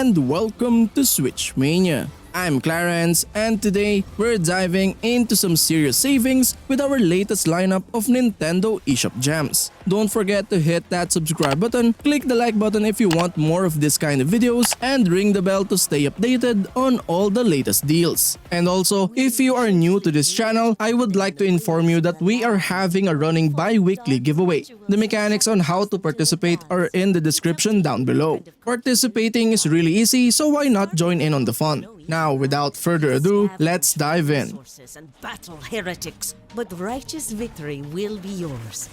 and welcome to Switch Mania. I'm Clarence, and today we're diving into some serious savings with our latest lineup of Nintendo eShop gems. Don't forget to hit that subscribe button, click the like button if you want more of this kind of videos, and ring the bell to stay updated on all the latest deals. And also, if you are new to this channel, I would like to inform you that we are having a running bi-weekly giveaway. The mechanics on how to participate are in the description down below. Participating is really easy, so why not join in on the fun? Now, without further ado, let's dive in. And battle heretics, but righteous victory will be yours.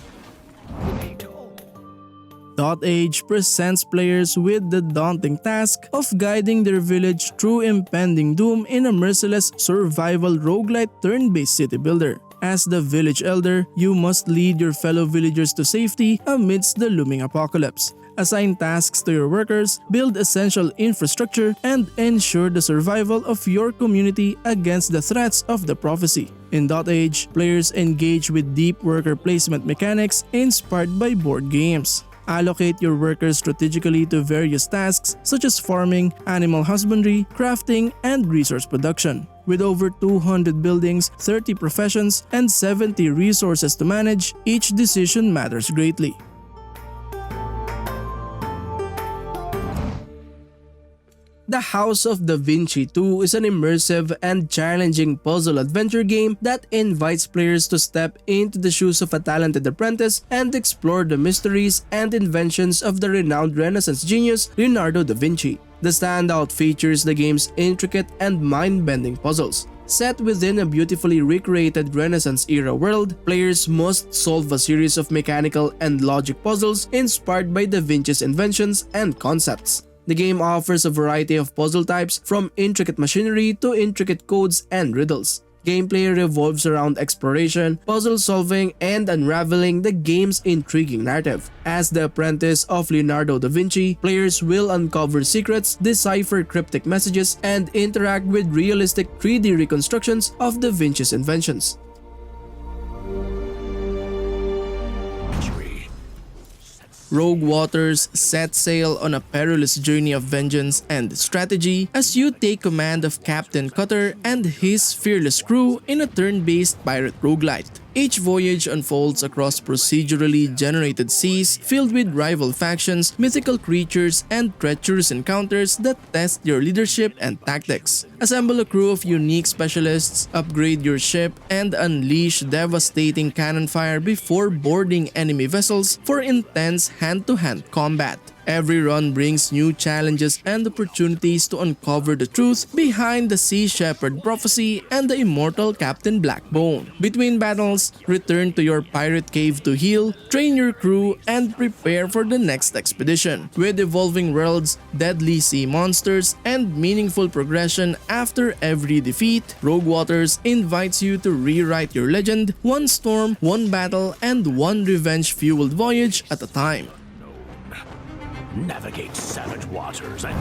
dotAGE presents players with the daunting task of guiding their village through impending doom in a merciless survival roguelite turn-based city builder. As the village elder, you must lead your fellow villagers to safety amidst the looming apocalypse. Assign tasks to your workers, build essential infrastructure, and ensure the survival of your community against the threats of the prophecy. In dotAGE, players engage with deep worker placement mechanics inspired by board games. Allocate your workers strategically to various tasks such as farming, animal husbandry, crafting, and resource production. With over 200 buildings, 30 professions, and 70 resources to manage, each decision matters greatly. The House of Da Vinci 2 is an immersive and challenging puzzle adventure game that invites players to step into the shoes of a talented apprentice and explore the mysteries and inventions of the renowned Renaissance genius Leonardo da Vinci. The standout features the game's intricate and mind-bending puzzles. Set within a beautifully recreated Renaissance-era world, players must solve a series of mechanical and logic puzzles inspired by Da Vinci's inventions and concepts. The game offers a variety of puzzle types from intricate machinery to intricate codes and riddles. Gameplay revolves around exploration, puzzle solving, and unraveling the game's intriguing narrative. As the apprentice of Leonardo da Vinci, players will uncover secrets, decipher cryptic messages, and interact with realistic 3D reconstructions of Da Vinci's inventions. Rogue Waters set sail on a perilous journey of vengeance and strategy as you take command of Captain Cutter and his fearless crew in a turn-based pirate roguelite. Each voyage unfolds across procedurally generated seas filled with rival factions, mythical creatures, and treacherous encounters that test your leadership and tactics. Assemble a crew of unique specialists, upgrade your ship, and unleash devastating cannon fire before boarding enemy vessels for intense hand-to-hand combat. Every run brings new challenges and opportunities to uncover the truth behind the Sea Shepherd prophecy and the immortal Captain Blackbone. Between battles, return to your pirate cave to heal, train your crew, and prepare for the next expedition. With evolving worlds, deadly sea monsters, and meaningful progression after every defeat, Rogue Waters invites you to rewrite your legend, one storm, one battle, and one revenge-fueled voyage at a time. Navigate savage waters and...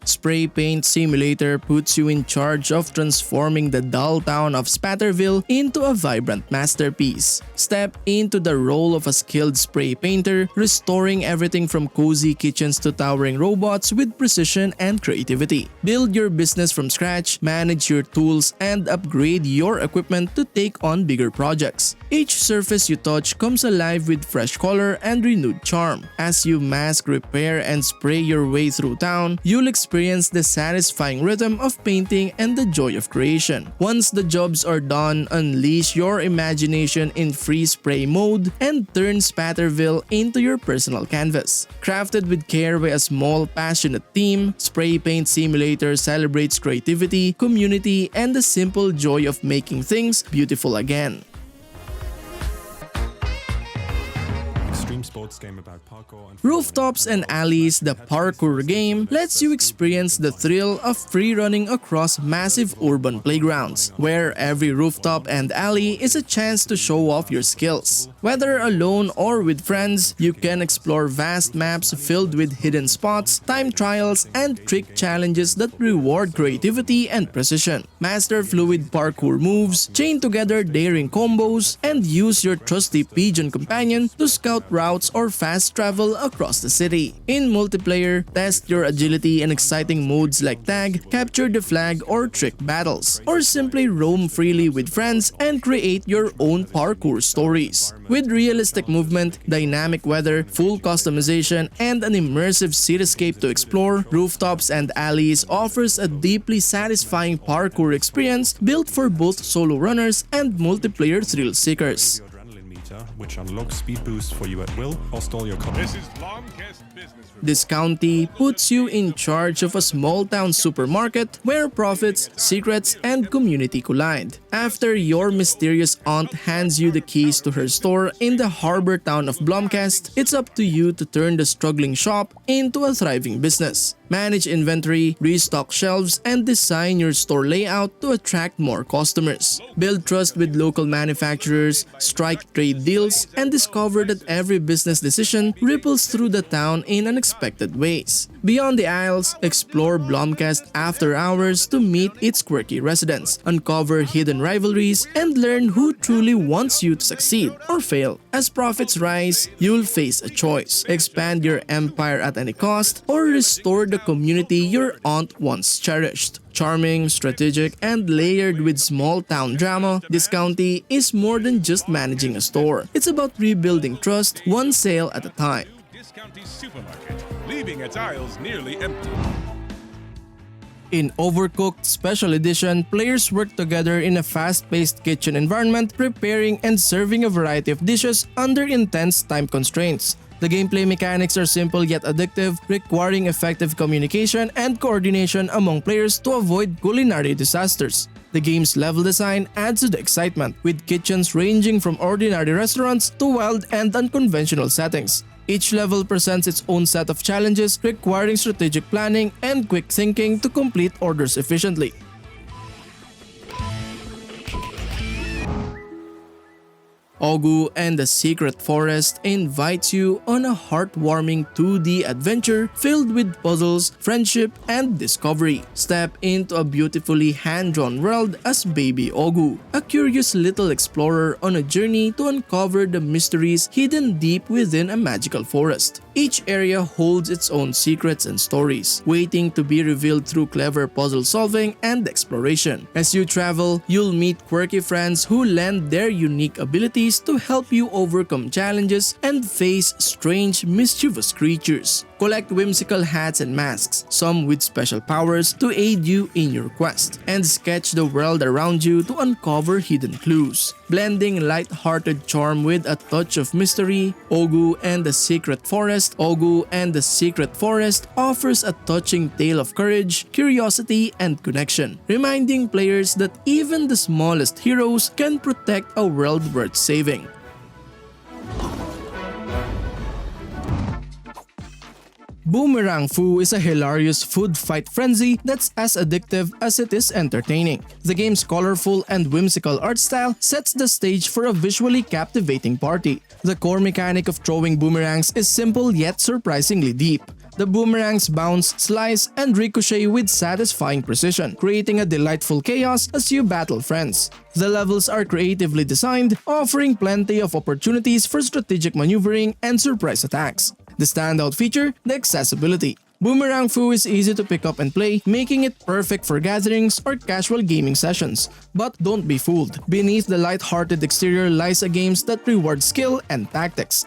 Spray Paint Simulator puts you in charge of transforming the dull town of Spatterville into a vibrant masterpiece. Step into the role of a skilled spray painter, restoring everything from cozy kitchens to towering robots with precision and creativity. Build your business from scratch, manage your tools, and upgrade your equipment to take on bigger projects. Each surface you touch comes alive with fresh color and renewed charm. As you mask, repair, and spray your way through town, you'll experience the satisfying rhythm of painting and the joy of creation. Once the jobs are done, unleash your imagination in free spray mode and turn Spatterville into your personal canvas. Crafted with care by a small, passionate team, Spray Paint Simulator celebrates creativity, community, and the simple joy of making things beautiful again. Sports game about parkour and Rooftops and Alleys, the parkour game, lets you experience the thrill of free running across massive urban playgrounds, where every rooftop and alley is a chance to show off your skills. Whether alone or with friends, you can explore vast maps filled with hidden spots, time trials, and trick challenges that reward creativity and precision. Master fluid parkour moves, chain together daring combos, and use your trusty pigeon companion to scout routes routes or fast travel across the city. In multiplayer, test your agility in exciting modes like tag, capture the flag or trick battles, or simply roam freely with friends and create your own parkour stories. With realistic movement, dynamic weather, full customization, and an immersive cityscape to explore, Rooftops and Alleys offers a deeply satisfying parkour experience built for both solo runners and multiplayer thrill seekers. Adrenaline meter, which unlocks speed boost for you at will, or stall your This is Longcast business. This county puts you in charge of a small-town supermarket where profits, secrets, and community collide. After your mysterious aunt hands you the keys to her store in the harbor town of Blomcast, it's up to you to turn the struggling shop into a thriving business. Manage inventory, restock shelves, and design your store layout to attract more customers. Build trust with local manufacturers, strike trade deals, and discover that every business decision ripples through the town in unexpected ways. Beyond the aisles, explore Blomcast after hours to meet its quirky residents, uncover hidden rivalries, and learn who truly wants you to succeed or fail. As profits rise, you'll face a choice: expand your empire at any cost, or restore the community your aunt once cherished. Charming, strategic, and layered with small-town drama, this county is more than just managing a store. It's about rebuilding trust, one sale at a time. Discounty supermarket, leaving its aisles nearly empty. In Overcooked Special Edition, players work together in a fast-paced kitchen environment, preparing and serving a variety of dishes under intense time constraints. The gameplay mechanics are simple yet addictive, requiring effective communication and coordination among players to avoid culinary disasters. The game's level design adds to the excitement, with kitchens ranging from ordinary restaurants to wild and unconventional settings. Each level presents its own set of challenges, requiring strategic planning and quick thinking to complete orders efficiently. Ogu and the Secret Forest invites you on a heartwarming 2D adventure filled with puzzles, friendship, and discovery. Step into a beautifully hand-drawn world as Baby Ogu, a curious little explorer on a journey to uncover the mysteries hidden deep within a magical forest. Each area holds its own secrets and stories, waiting to be revealed through clever puzzle solving and exploration. As you travel, you'll meet quirky friends who lend their unique abilities to help you overcome challenges and face strange, mischievous creatures. Collect whimsical hats and masks, some with special powers to aid you in your quest, and sketch the world around you to uncover hidden clues. Blending light-hearted charm with a touch of mystery, Ogu and the Secret Forest offers a touching tale of courage, curiosity, and connection, reminding players that even the smallest heroes can protect a world worth saving. Boomerang Fu is a hilarious food fight frenzy that's as addictive as it is entertaining. The game's colorful and whimsical art style sets the stage for a visually captivating party. The core mechanic of throwing boomerangs is simple yet surprisingly deep. The boomerangs bounce, slice, and ricochet with satisfying precision, creating a delightful chaos as you battle friends. The levels are creatively designed, offering plenty of opportunities for strategic maneuvering and surprise attacks. The standout feature, the accessibility. Boomerang Fu is easy to pick up and play, making it perfect for gatherings or casual gaming sessions. But don't be fooled. Beneath the light-hearted exterior lies a game that rewards skill and tactics.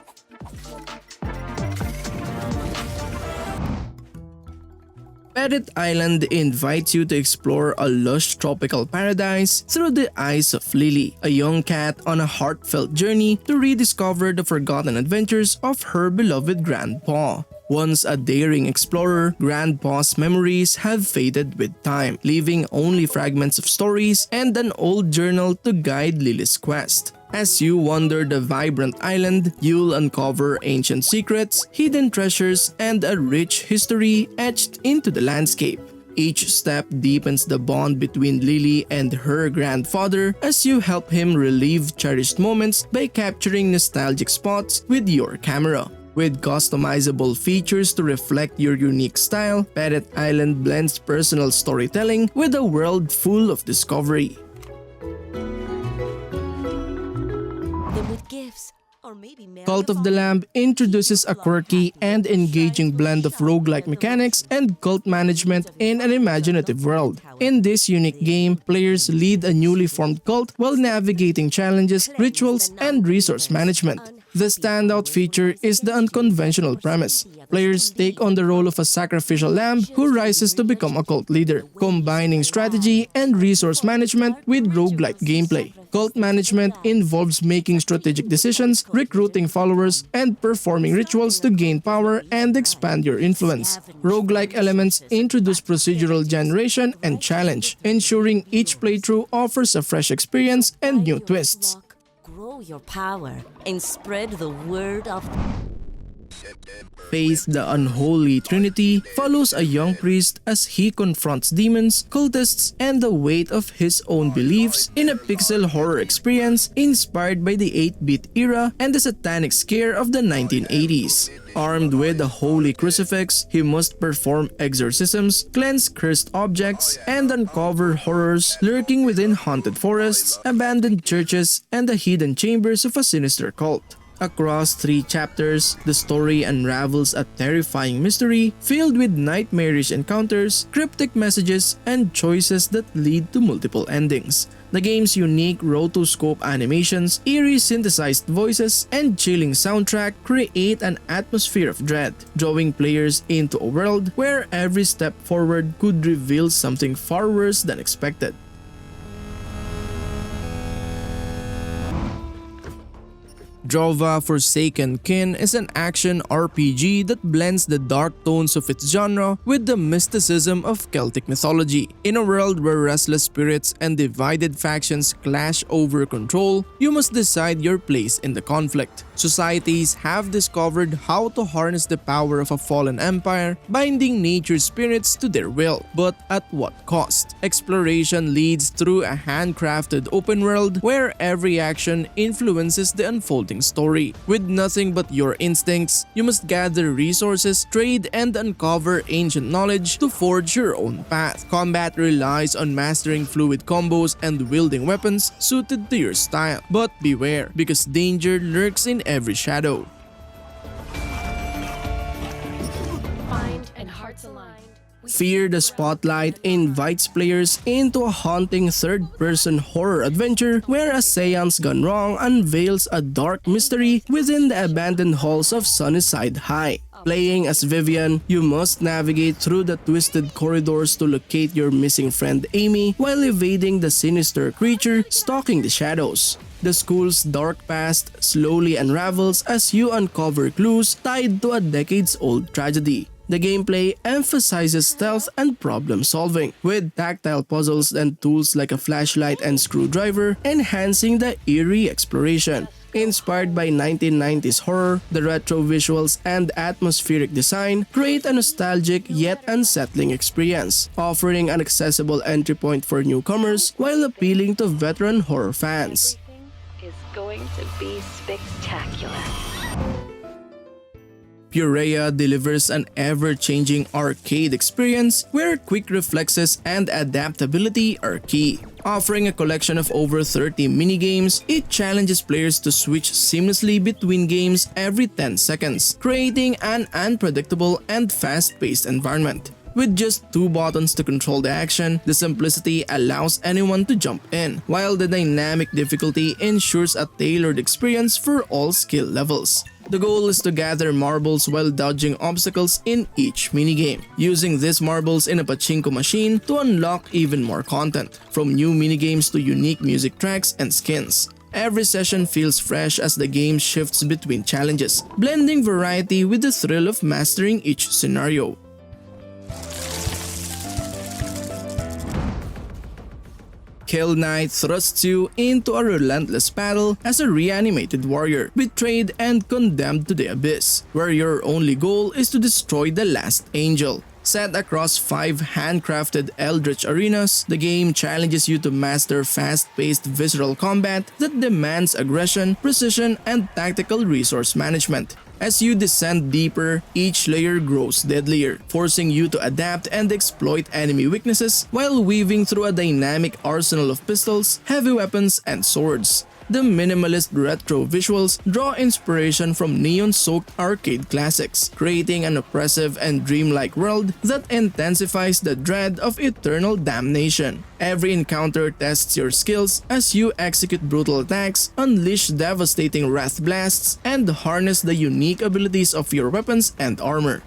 Petit Island invites you to explore a lush tropical paradise through the eyes of Lily, a young cat on a heartfelt journey to rediscover the forgotten adventures of her beloved grandpa. Once a daring explorer, Grandpa's memories have faded with time, leaving only fragments of stories and an old journal to guide Lily's quest. As you wander the vibrant island, you'll uncover ancient secrets, hidden treasures, and a rich history etched into the landscape. Each step deepens the bond between Lily and her grandfather as you help him relive cherished moments by capturing nostalgic spots with your camera. With customizable features to reflect your unique style, Petit Island blends personal storytelling with a world full of discovery. Them with gifts, or maybe Cult of the Lamb introduces a quirky and engaging blend of roguelike mechanics and cult management in an imaginative world. In this unique game, players lead a newly formed cult while navigating challenges, rituals, and resource management. The standout feature is the unconventional premise. Players take on the role of a sacrificial lamb who rises to become a cult leader, combining strategy and resource management with roguelike gameplay. Cult management involves making strategic decisions, recruiting followers, and performing rituals to gain power and expand your influence. Roguelike elements introduce procedural generation and challenge, ensuring each playthrough offers a fresh experience and new twists. Grow your power and spread the word of Faith the Unholy Trinity follows a young priest as he confronts demons, cultists, and the weight of his own beliefs in a pixel horror experience inspired by the 8-bit era and the satanic scare of the 1980s. Armed with a holy crucifix, he must perform exorcisms, cleanse cursed objects, and uncover horrors lurking within haunted forests, abandoned churches, and the hidden chambers of a sinister cult. Across 3 chapters, the story unravels a terrifying mystery filled with nightmarish encounters, cryptic messages, and choices that lead to multiple endings. The game's unique rotoscope animations, eerie synthesized voices, and chilling soundtrack create an atmosphere of dread, drawing players into a world where every step forward could reveal something far worse than expected. Drova Forsaken Kin is an action RPG that blends the dark tones of its genre with the mysticism of Celtic mythology. In a world where restless spirits and divided factions clash over control, you must decide your place in the conflict. Societies have discovered how to harness the power of a fallen empire, binding nature's spirits to their will. But at what cost? Exploration leads through a handcrafted open world where every action influences the unfolding story. With nothing but your instincts, you must gather resources, trade, and uncover ancient knowledge to forge your own path. Combat relies on mastering fluid combos and wielding weapons suited to your style. But beware, because danger lurks in every shadow. Mind and hearts aligned. Fear the Spotlight invites players into a haunting third-person horror adventure where a seance gone wrong unveils a dark mystery within the abandoned halls of Sunnyside High. Playing as Vivian, you must navigate through the twisted corridors to locate your missing friend Amy while evading the sinister creature stalking the shadows. The school's dark past slowly unravels as you uncover clues tied to a decades-old tragedy. The gameplay emphasizes stealth and problem solving, with tactile puzzles and tools like a flashlight and screwdriver enhancing the eerie exploration. Inspired by 1990s horror, the retro visuals and atmospheric design create a nostalgic yet unsettling experience, offering an accessible entry point for newcomers while appealing to veteran horror fans. Everything is going to be spectacular. Pureya delivers an ever-changing arcade experience where quick reflexes and adaptability are key. Offering a collection of over 30 minigames, it challenges players to switch seamlessly between games every 10 seconds, creating an unpredictable and fast-paced environment. With just 2 buttons to control the action, the simplicity allows anyone to jump in, while the dynamic difficulty ensures a tailored experience for all skill levels. The goal is to gather marbles while dodging obstacles in each minigame, using these marbles in a pachinko machine to unlock even more content, from new minigames to unique music tracks and skins. Every session feels fresh as the game shifts between challenges, blending variety with the thrill of mastering each scenario. Kill Knight thrusts you into a relentless battle as a reanimated warrior, betrayed and condemned to the abyss, where your only goal is to destroy the last angel. Set across 5 handcrafted eldritch arenas, the game challenges you to master fast-paced visceral combat that demands aggression, precision, and tactical resource management. As you descend deeper, each layer grows deadlier, forcing you to adapt and exploit enemy weaknesses while weaving through a dynamic arsenal of pistols, heavy weapons, and swords. The minimalist retro visuals draw inspiration from neon-soaked arcade classics, creating an oppressive and dreamlike world that intensifies the dread of eternal damnation. Every encounter tests your skills as you execute brutal attacks, unleash devastating wrath blasts, and harness the unique abilities of your weapons and armor.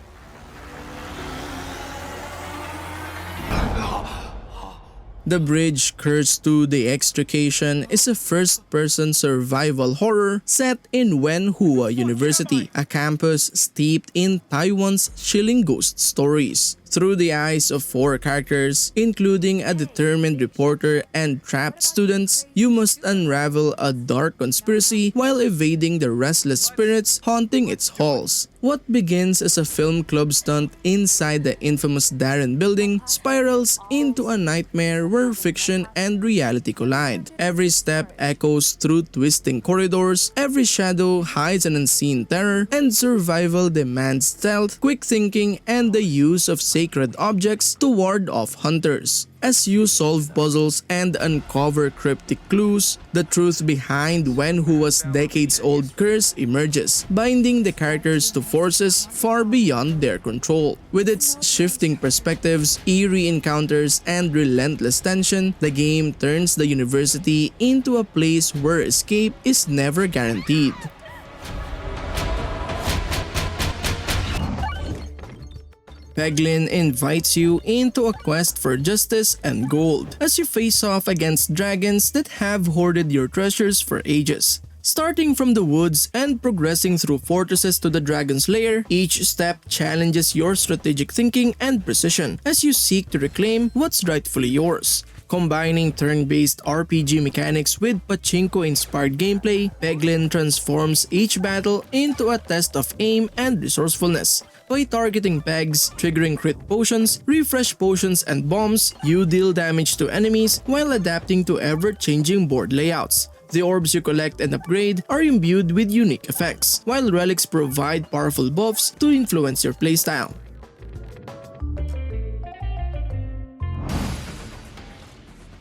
The Bridge Curse to the Extrication is a first-person survival horror set in Wenhua University, a campus steeped in Taiwan's chilling ghost stories. Through the eyes of 4 characters, including a determined reporter and trapped students, you must unravel a dark conspiracy while evading the restless spirits haunting its halls. What begins as a film club stunt inside the infamous Darren building spirals into a nightmare where fiction and reality collide. Every step echoes through twisting corridors, every shadow hides an unseen terror, and survival demands stealth, quick thinking, and the use of sacred objects to ward off hunters. As you solve puzzles and uncover cryptic clues, the truth behind Wenhua's decades-old curse emerges, binding the characters to forces far beyond their control. With its shifting perspectives, eerie encounters, and relentless tension, the game turns the university into a place where escape is never guaranteed. Peglin invites you into a quest for justice and gold as you face off against dragons that have hoarded your treasures for ages. Starting from the woods and progressing through fortresses to the dragon's lair, each step challenges your strategic thinking and precision as you seek to reclaim what's rightfully yours. Combining turn-based RPG mechanics with pachinko-inspired gameplay, Peglin transforms each battle into a test of aim and resourcefulness. By targeting pegs, triggering crit potions, refresh potions, and bombs, you deal damage to enemies while adapting to ever-changing board layouts. The orbs you collect and upgrade are imbued with unique effects, while relics provide powerful buffs to influence your playstyle.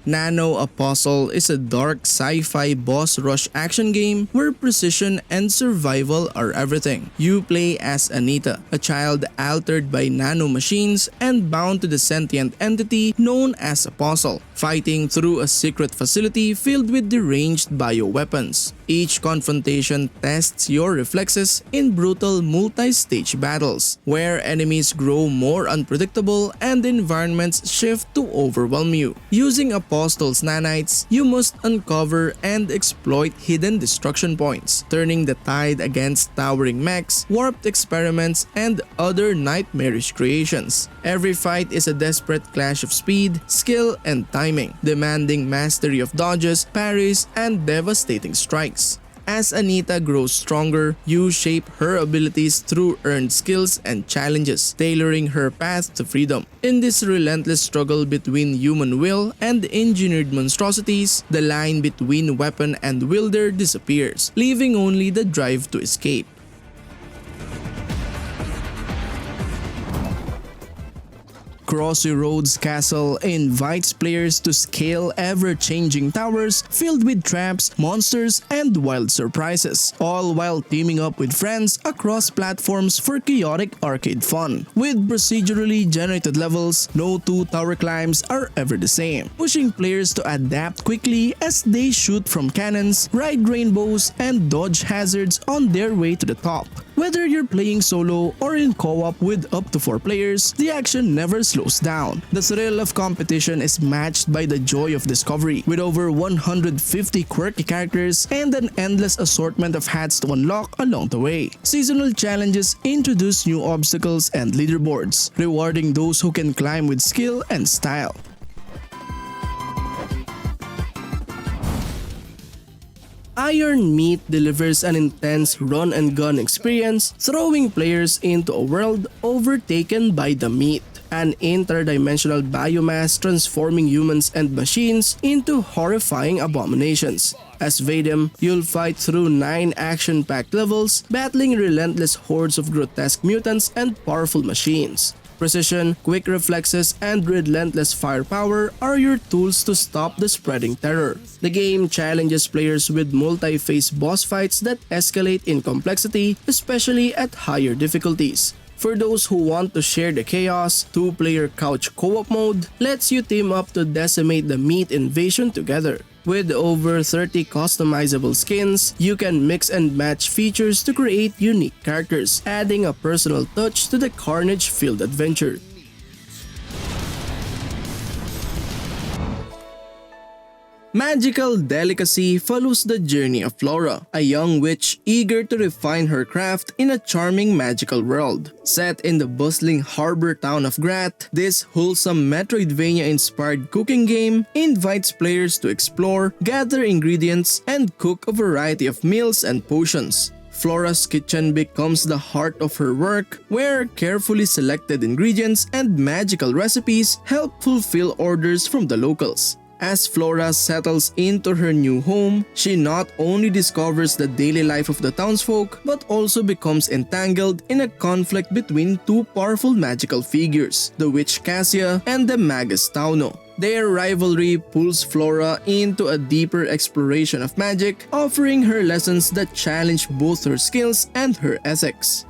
NanoApostle is a dark sci-fi boss rush action game where precision and survival are everything. You play as Anita, a child altered by nanomachines and bound to the sentient entity known as Apostle, fighting through a secret facility filled with deranged bioweapons. Each confrontation tests your reflexes in brutal multi-stage battles, where enemies grow more unpredictable and environments shift to overwhelm you. Using Apostle's nanites, you must uncover and exploit hidden destruction points, turning the tide against towering mechs, warped experiments, and other nightmarish creations. Every fight is a desperate clash of speed, skill, and timing, demanding mastery of dodges, parries, and devastating strikes. As Anita grows stronger, you shape her abilities through earned skills and challenges, tailoring her path to freedom. In this relentless struggle between human will and engineered monstrosities, the line between weapon and wielder disappears, leaving only the drive to escape. Crossy Road's castle invites players to scale ever-changing towers filled with traps, monsters, and wild surprises, all while teaming up with friends across platforms for chaotic arcade fun. With procedurally generated levels, no 2 tower climbs are ever the same, pushing players to adapt quickly as they shoot from cannons, ride rainbows, and dodge hazards on their way to the top. Whether you're playing solo or in co-op with up to 4 players, the action never slows down. The thrill of competition is matched by the joy of discovery, with over 150 quirky characters and an endless assortment of hats to unlock along the way. Seasonal challenges introduce new obstacles and leaderboards, rewarding those who can climb with skill and style. Iron Meat delivers an intense run-and-gun experience, throwing players into a world overtaken by the meat, an interdimensional biomass transforming humans and machines into horrifying abominations. As Vadim, you'll fight through 9 action-packed levels, battling relentless hordes of grotesque mutants and powerful machines. Precision, quick reflexes, and relentless firepower are your tools to stop the spreading terror. The game challenges players with multi-phase boss fights that escalate in complexity, especially at higher difficulties. For those who want to share the chaos, 2-player couch co-op mode lets you team up to decimate the meat invasion together. With over 30 customizable skins, you can mix and match features to create unique characters, adding a personal touch to the carnage-filled adventure. Magical Delicacy follows the journey of Flora, a young witch eager to refine her craft in a charming magical world. Set in the bustling harbor town of Grat, this wholesome Metroidvania-inspired cooking game invites players to explore, gather ingredients, and cook a variety of meals and potions. Flora's kitchen becomes the heart of her work, where carefully selected ingredients and magical recipes help fulfill orders from the locals. As Flora settles into her new home, she not only discovers the daily life of the townsfolk, but also becomes entangled in a conflict between two powerful magical figures, the witch Cassia and the magus Tauno. Their rivalry pulls Flora into a deeper exploration of magic, offering her lessons that challenge both her skills and her ethics.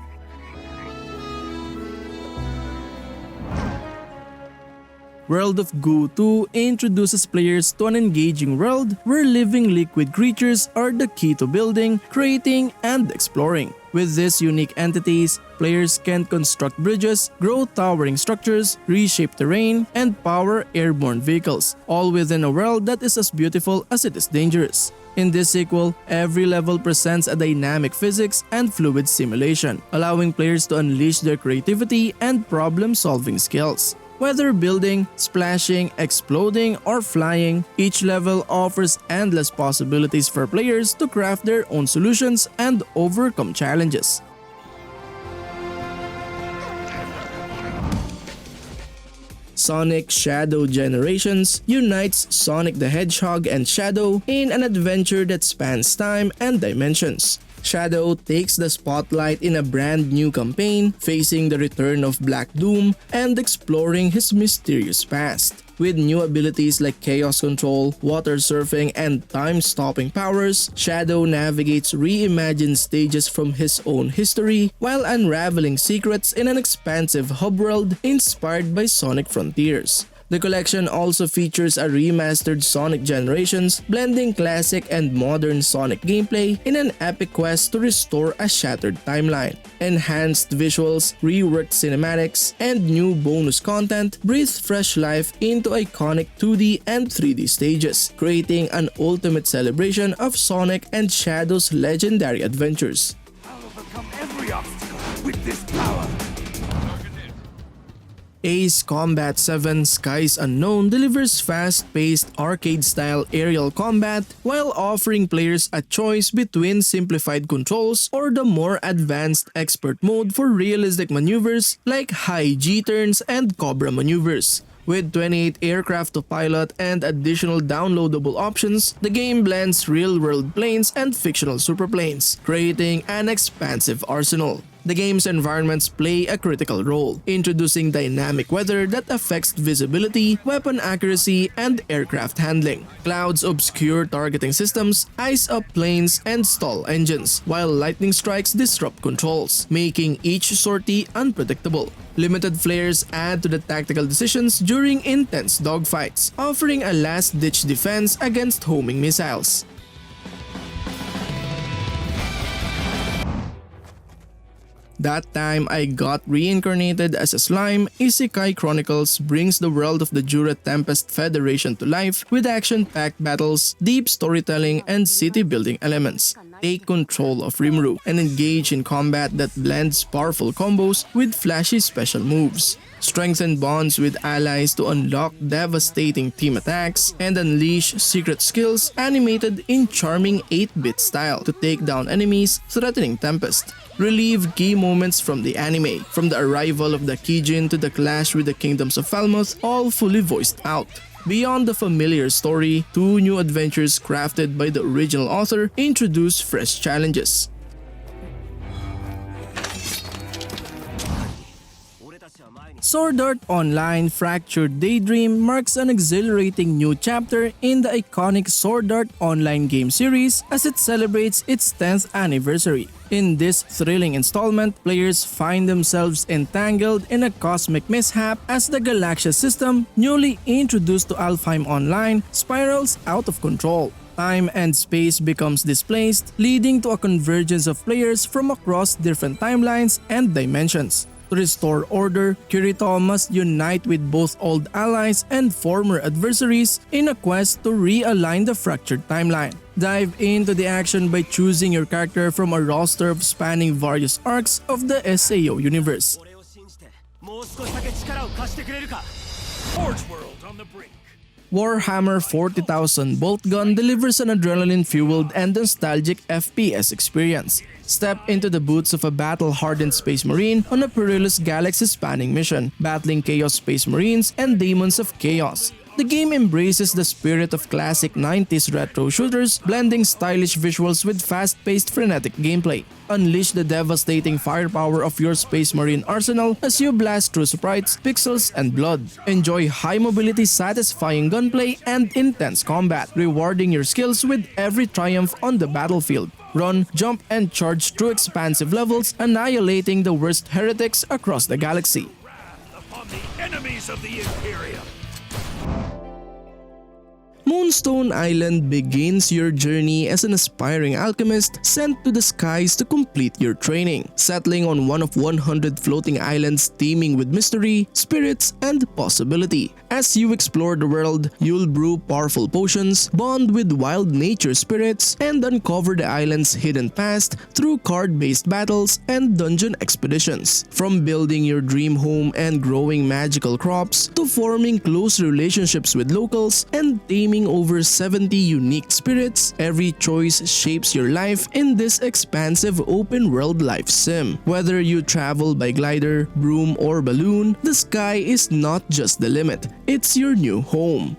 World of Goo 2 introduces players to an engaging world where living liquid creatures are the key to building, creating, and exploring. With these unique entities, players can construct bridges, grow towering structures, reshape terrain, and power airborne vehicles, all within a world that is as beautiful as it is dangerous. In this sequel, every level presents a dynamic physics and fluid simulation, allowing players to unleash their creativity and problem-solving skills. Whether building, splashing, exploding, or flying, each level offers endless possibilities for players to craft their own solutions and overcome challenges. Sonic Shadow Generations unites Sonic the Hedgehog and Shadow in an adventure that spans time and dimensions. Shadow takes the spotlight in a brand new campaign, facing the return of Black Doom and exploring his mysterious past. With new abilities like chaos control, water surfing, and time-stopping powers, Shadow navigates reimagined stages from his own history while unraveling secrets in an expansive hub world inspired by Sonic Frontiers. The collection also features a remastered Sonic Generations, blending classic and modern Sonic gameplay in an epic quest to restore a shattered timeline. Enhanced visuals, reworked cinematics, and new bonus content breathe fresh life into iconic 2D and 3D stages, creating an ultimate celebration of Sonic and Shadow's legendary adventures. I'll overcome every obstacle with this power. Ace Combat 7 Skies Unknown delivers fast-paced arcade-style aerial combat while offering players a choice between simplified controls or the more advanced expert mode for realistic maneuvers like high G-turns and Cobra maneuvers. With 28 aircraft to pilot and additional downloadable options, the game blends real-world planes and fictional superplanes, creating an expansive arsenal. The game's environments play a critical role, introducing dynamic weather that affects visibility, weapon accuracy, and aircraft handling. Clouds obscure targeting systems, ice up planes, and stall engines, while lightning strikes disrupt controls, making each sortie unpredictable. Limited flares add to the tactical decisions during intense dogfights, offering a last-ditch defense against homing missiles. That time I got reincarnated as a slime, ISEKAI Chronicles brings the world of the Jura Tempest Federation to life with action-packed battles, deep storytelling, and city-building elements. Take control of Rimuru and engage in combat that blends powerful combos with flashy special moves. Strengthen bonds with allies to unlock devastating team attacks, and unleash secret skills animated in charming 8-bit style to take down enemies threatening Tempest. Relive key moments from the anime, from the arrival of the Kijin to the clash with the Kingdoms of Falmouth, all fully voiced out. Beyond the familiar story, 2 new adventures crafted by the original author introduce fresh challenges. Sword Art Online Fractured Daydream marks an exhilarating new chapter in the iconic Sword Art Online game series as it celebrates its 10th anniversary. In this thrilling installment, players find themselves entangled in a cosmic mishap as the Galaxia system, newly introduced to Alfheim Online, spirals out of control. Time and space becomes displaced, leading to a convergence of players from across different timelines and dimensions. To restore order, Kirito must unite with both old allies and former adversaries in a quest to realign the fractured timeline. Dive into the action by choosing your character from a roster of spanning various arcs of the SAO universe. Forge World on the brink. Warhammer 40,000 Boltgun delivers an adrenaline-fueled and nostalgic FPS experience. Step into the boots of a battle-hardened Space Marine on a perilous galaxy-spanning mission, battling Chaos Space Marines and Demons of Chaos. The game embraces the spirit of classic 90s retro shooters, blending stylish visuals with fast-paced frenetic gameplay. Unleash the devastating firepower of your Space Marine arsenal as you blast through sprites, pixels, and blood. Enjoy high-mobility, satisfying gunplay and intense combat, rewarding your skills with every triumph on the battlefield. Run, jump, and charge through expansive levels, annihilating the worst heretics across the galaxy. Upon the enemies of the Imperium. Moonstone Island begins your journey as an aspiring alchemist sent to the skies to complete your training, settling on one of 100 floating islands teeming with mystery, spirits, and possibility. As you explore the world, you'll brew powerful potions, bond with wild nature spirits, and uncover the island's hidden past through card-based battles and dungeon expeditions. From building your dream home and growing magical crops, to forming close relationships with locals and taming over 70 unique spirits, every choice shapes your life in this expansive open-world life sim. Whether you travel by glider, broom, or balloon, the sky is not just the limit, it's your new home.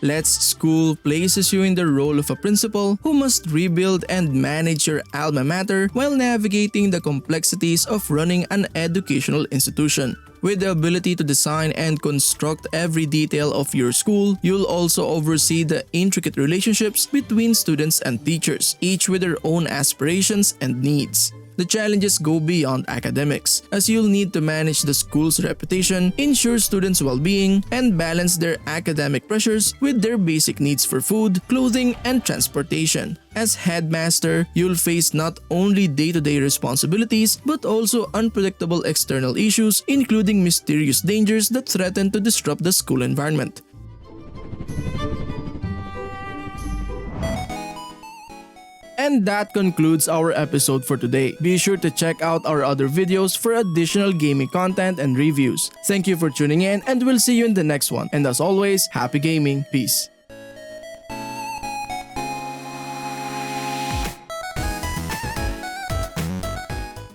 Let's School places you in the role of a principal who must rebuild and manage your alma mater while navigating the complexities of running an educational institution. With the ability to design and construct every detail of your school, you'll also oversee the intricate relationships between students and teachers, each with their own aspirations and needs. The challenges go beyond academics, as you'll need to manage the school's reputation, ensure students' well-being, and balance their academic pressures with their basic needs for food, clothing, and transportation. As headmaster, you'll face not only day-to-day responsibilities but also unpredictable external issues, including mysterious dangers that threaten to disrupt the school environment. And that concludes our episode for today. Be sure to check out our other videos for additional gaming content and reviews. Thank you for tuning in, and we'll see you in the next one. And as always, happy gaming. Peace.